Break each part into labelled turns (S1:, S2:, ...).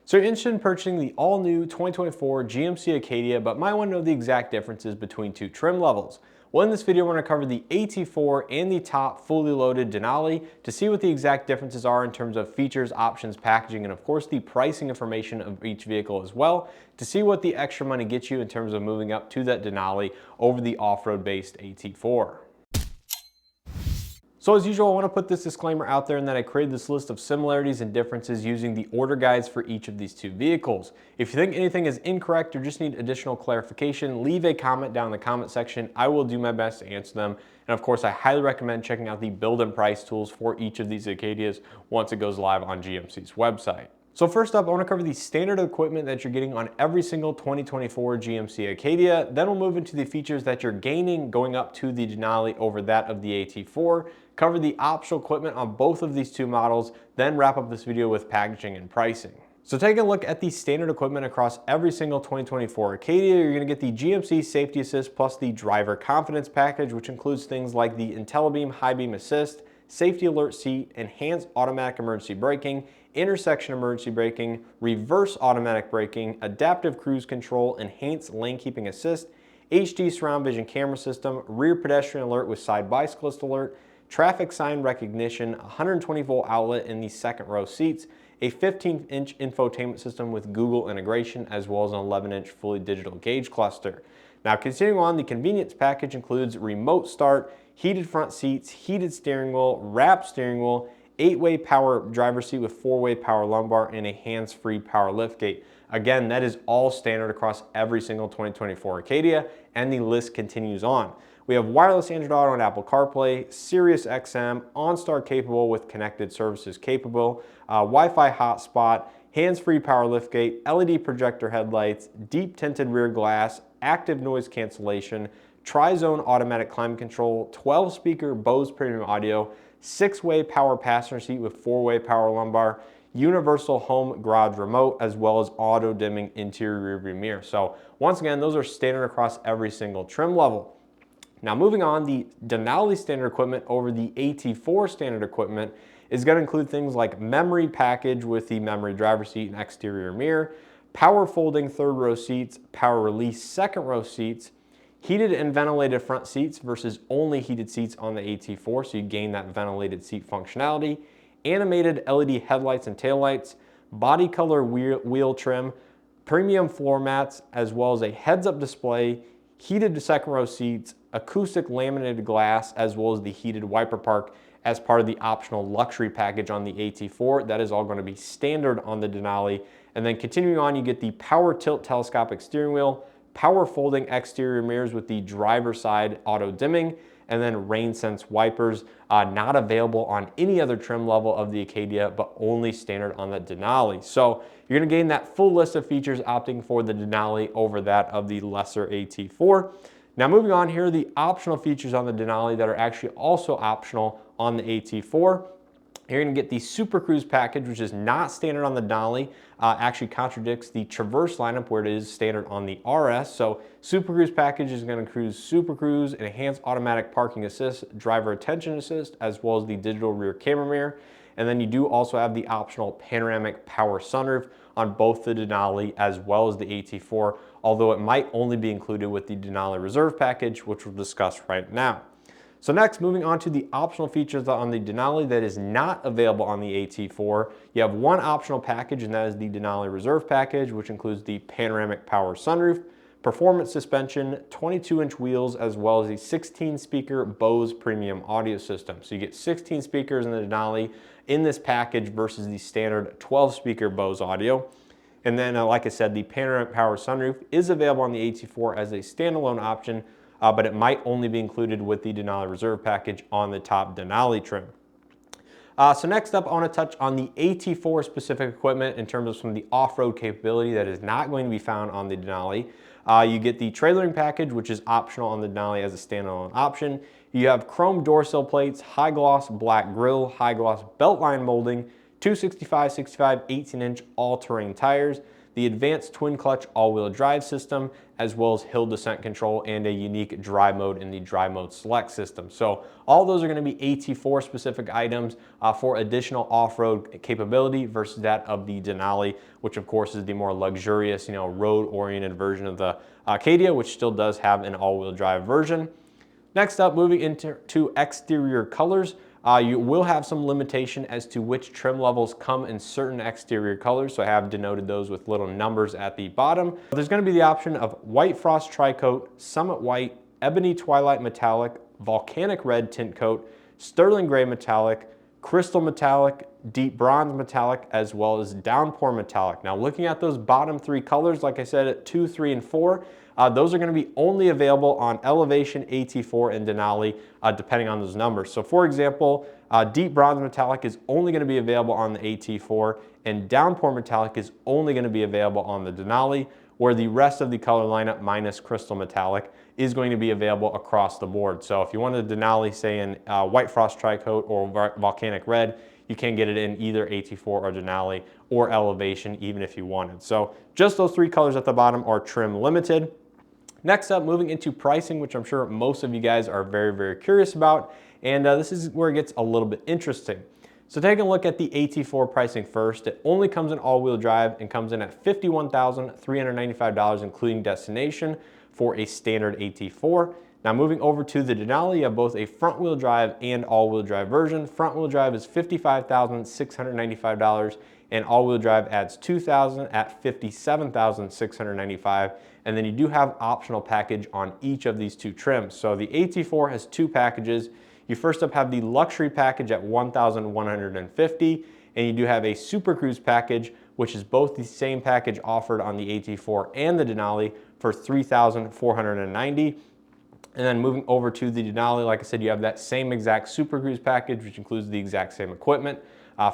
S1: So you're interested in purchasing the all-new 2024 GMC Acadia, but might want to know the exact differences between two trim levels. Well, in this video, we're going to cover the AT4 and the top fully loaded Denali to see what the exact differences are in terms of features, options, packaging, and of course the pricing information of each vehicle as well, to see what the extra money gets you in terms of moving up to that Denali over the off-road based AT4. So as usual, I want to put this disclaimer out there in that I created this list of similarities and differences using the order guides for each of these two vehicles. If you think anything is incorrect or just need additional clarification, leave a comment down in the comment section. I will do my best to answer them. And of course, I highly recommend checking out the build and price tools for each of these Acadias once it goes live on GMC's website. So first up, I want to cover the standard equipment that you're getting on every single 2024 GMC Acadia. Then we'll move into the features that you're gaining going up to the Denali over that of the AT4. Cover the optional equipment on both of these two models, then wrap up this video with packaging and pricing. So taking a look at the standard equipment across every single 2024 Acadia, you're going to get the GMC Safety Assist plus the Driver Confidence Package, which includes things like the IntelliBeam High Beam Assist, Safety Alert Seat, Enhanced Automatic Emergency Braking, Intersection Emergency Braking, Reverse Automatic Braking, Adaptive Cruise Control, Enhanced Lane Keeping Assist, HD Surround Vision Camera System, Rear Pedestrian Alert with Side Bicyclist Alert, Traffic Sign Recognition, 120 volt outlet in the second row seats, a 15-inch infotainment system with Google integration, as well as an 11-inch fully digital gauge cluster. Now continuing on, the convenience package includes remote start, heated front seats, heated steering wheel, wrapped steering wheel, 8-way power driver's seat with 4-way power lumbar, and a hands-free power liftgate. Again, that is all standard across every single 2024 Acadia, and the list continues on. We have wireless Android Auto and Apple CarPlay, Sirius XM, OnStar capable with connected services capable, Wi-Fi hotspot, hands-free power liftgate, LED projector headlights, deep tinted rear glass, active noise cancellation, tri-zone automatic climate control, 12-speaker Bose premium audio, 6-way power passenger seat with 4-way power lumbar, universal home garage remote, as well as auto dimming interior rearview mirror. So once again, those are standard across every single trim level. Now moving on, the Denali standard equipment over the AT4 standard equipment is going to include things like memory package with the memory driver's seat and exterior mirror, power folding third row seats, power release second row seats, heated and ventilated front seats versus only heated seats on the AT4, so you gain that ventilated seat functionality, animated LED headlights and taillights, body color wheel trim, premium floor mats, as well as a heads-up display, heated second row seats, acoustic laminated glass, as well as the heated wiper park as part of the optional luxury package on the AT4. That is all going to be standard on the Denali. And then continuing on, you get the power tilt telescopic steering wheel, power folding exterior mirrors with the driver side auto dimming, and then rain sense wipers, not available on any other trim level of the Acadia, but only standard on the Denali. So you're gonna gain that full list of features opting for the Denali over that of the lesser AT4. Now moving on, here are the optional features on the Denali that are actually also optional on the AT4. You're going to get the Super Cruise package, which is not standard on the Denali, actually contradicts the Traverse lineup where it is standard on the RS. So Super Cruise package is going to include Super Cruise, Enhanced Automatic Parking Assist, Driver Attention Assist, as well as the digital rear camera mirror. And then you do also have the optional panoramic power sunroof on both the Denali as well as the AT4, although it might only be included with the Denali Reserve package, which we'll discuss right now. So next, moving on to the optional features on the Denali that is not available on the AT4. You have one optional package, and that is the Denali Reserve package, which includes the panoramic power sunroof, performance suspension, 22-inch wheels, as well as a 16-speaker Bose premium audio system. So you get 16 speakers in the Denali in this package versus the standard 12-speaker Bose audio. And then, like I said, the panoramic power sunroof is available on the AT4 as a standalone option, but it might only be included with the Denali Reserve package on the top Denali trim. So next up, I want to touch on the AT4 specific equipment in terms of some of the off-road capability that is not going to be found on the Denali. You get the trailering package, which is optional on the Denali as a standalone option. You have chrome door sill plates, high gloss black grille, high gloss beltline molding, 265/65 18-inch all-terrain tires. the advanced twin clutch all-wheel drive system, as well as hill descent control and a unique dry mode in the dry mode select system. So all those are going to be AT4 specific items for additional off-road capability versus that of the Denali, which of course is the more luxurious, road-oriented version of the Acadia, which still does have an all-wheel drive version. Next up, moving into exterior colors. You will have some limitation as to which trim levels come in certain exterior colors, so I have denoted those with little numbers at the bottom. There's going to be the option of white frost tri-coat, summit white, ebony twilight metallic, volcanic red tint coat, sterling gray metallic, crystal metallic, deep bronze metallic, as well as downpour metallic. Now looking at those bottom three colors, like I said, at 2, 3, and 4, those are going to be only available on Elevation, AT4, and Denali, depending on those numbers. So for example, deep bronze metallic is only going to be available on the AT4, and downpour metallic is only going to be available on the Denali, where the rest of the color lineup minus crystal metallic is going to be available across the board. So if you wanted a Denali, say in white frost tri-coat or volcanic red, you can get it in either AT4 or Denali or Elevation, even if you wanted. So just those three colors at the bottom are trim limited. Next up, moving into pricing, which I'm sure most of you guys are very, very curious about. And this is where it gets a little bit interesting. So taking a look at the AT4 pricing first, it only comes in all-wheel drive and comes in at $51,395, including destination, for a standard AT4. Now moving over to the Denali, you have both a front-wheel drive and all-wheel drive version. Front-wheel drive is $55,695, and all-wheel drive adds $2,000 at $57,695. And then you do have optional package on each of these two trims. So the AT4 has two packages. You first up have the luxury package at $1,150, and you do have a Super Cruise package, which is both the same package offered on the AT4 and the Denali for $3,490. And then moving over to the Denali, like I said, you have that same exact Super Cruise package, which includes the exact same equipment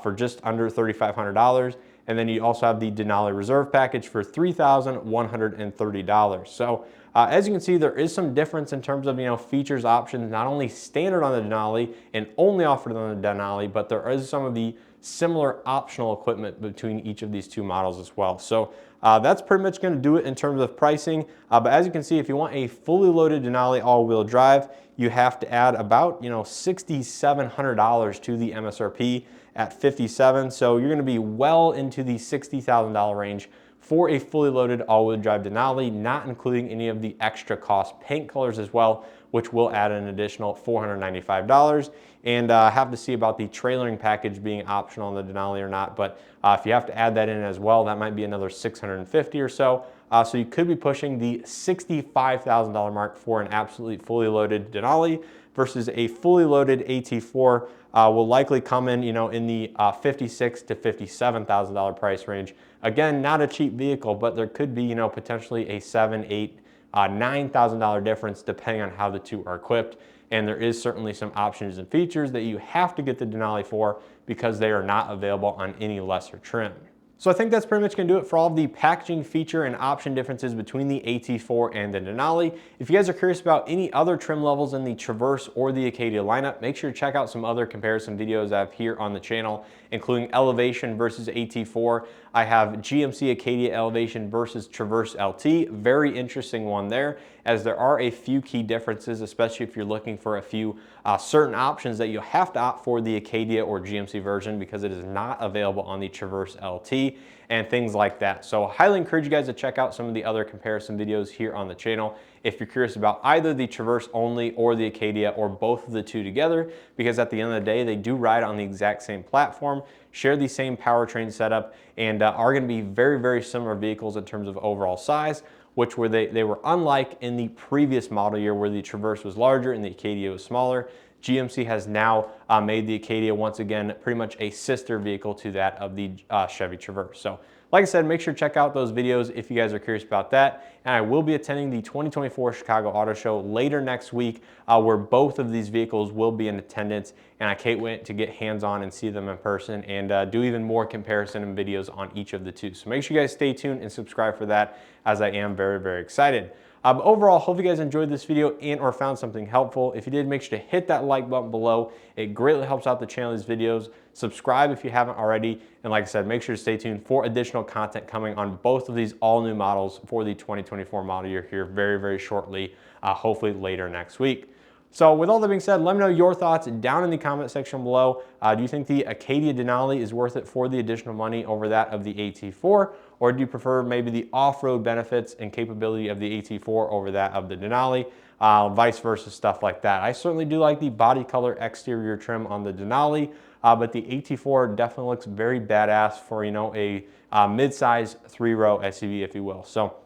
S1: for just under $3,500. And then you also have the Denali Reserve package for $3,130. So as you can see, there is some difference in terms of features, options, not only standard on the Denali and only offered on the Denali, but there is some of the similar optional equipment between each of these two models as well. So that's pretty much going to do it in terms of pricing. But as you can see, if you want a fully loaded Denali all-wheel drive, you have to add about $6,700 to the MSRP at 57. So you're going to be well into the $60,000 range for a fully loaded all-wheel drive Denali, not including any of the extra cost paint colors as well, which will add an additional $495. And have to see about the trailering package being optional on the Denali or not. But if you have to add that in as well, that might be another $650 or so. So you could be pushing the $65,000 mark for an absolutely fully loaded Denali, versus a fully loaded AT4 will likely come in, in the $56,000 to $57,000 price range. Again, not a cheap vehicle, but there could be, potentially a $7,000, $8,000, $9,000 difference depending on how the two are equipped. And there is certainly some options and features that you have to get the Denali for because they are not available on any lesser trim. So I think that's pretty much going to do it for all of the packaging, feature, and option differences between the AT4 and the Denali. If you guys are curious about any other trim levels in the Traverse or the Acadia lineup, make sure to check out some other comparison videos I have here on the channel, including Elevation versus AT4. I have GMC Acadia Elevation versus Traverse LT. Very interesting one there, as there are a few key differences, especially if you're looking for a few certain options that you have to opt for the Acadia or GMC version because it is not available on the Traverse LT and things like that. So I highly encourage you guys to check out some of the other comparison videos here on the channel if you're curious about either the Traverse only or the Acadia or both of the two together, because at the end of the day, they do ride on the exact same platform, share the same powertrain setup, and are going to be very, very similar vehicles in terms of overall size, which were they were unlike in the previous model year where the Traverse was larger and the Acadia was smaller. GMC has now made the Acadia once again pretty much a sister vehicle to that of the Chevy Traverse. So like I said, make sure to check out those videos if you guys are curious about that. And I will be attending the 2024 Chicago Auto Show later next week, where both of these vehicles will be in attendance. And I can't wait to get hands-on and see them in person and do even more comparison and videos on each of the two. So make sure you guys stay tuned and subscribe for that, as I am very, very excited. But overall, hope you guys enjoyed this video and or found something helpful. If you did, make sure to hit that like button below. It greatly helps out the channel, these videos. Subscribe if you haven't already. And like I said, make sure to stay tuned for additional content coming on both of these all new models for the 2024 model year here very, very shortly, hopefully later next week. So with all that being said, let me know your thoughts down in the comment section below. Do you think the Acadia Denali is worth it for the additional money over that of the AT4? Or do you prefer maybe the off-road benefits and capability of the AT4 over that of the Denali? Vice versa, stuff like that. I certainly do like the body color exterior trim on the Denali, but the AT4 definitely looks very badass for, you know, a mid-size 3-row SUV, if you will. So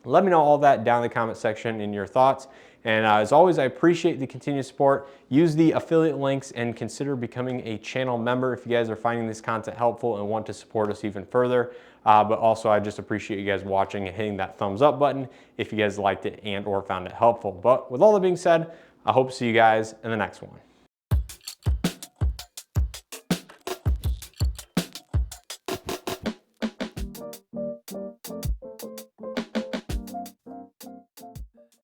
S1: let me know all that down in the comment section in your thoughts. And as always, I appreciate the continued support. Use the affiliate links and consider becoming a channel member if you guys are finding this content helpful and want to support us even further. But also, I just appreciate you guys watching and hitting that thumbs up button if you guys liked it and or found it helpful. But with all that being said, I hope to see you guys in the next one.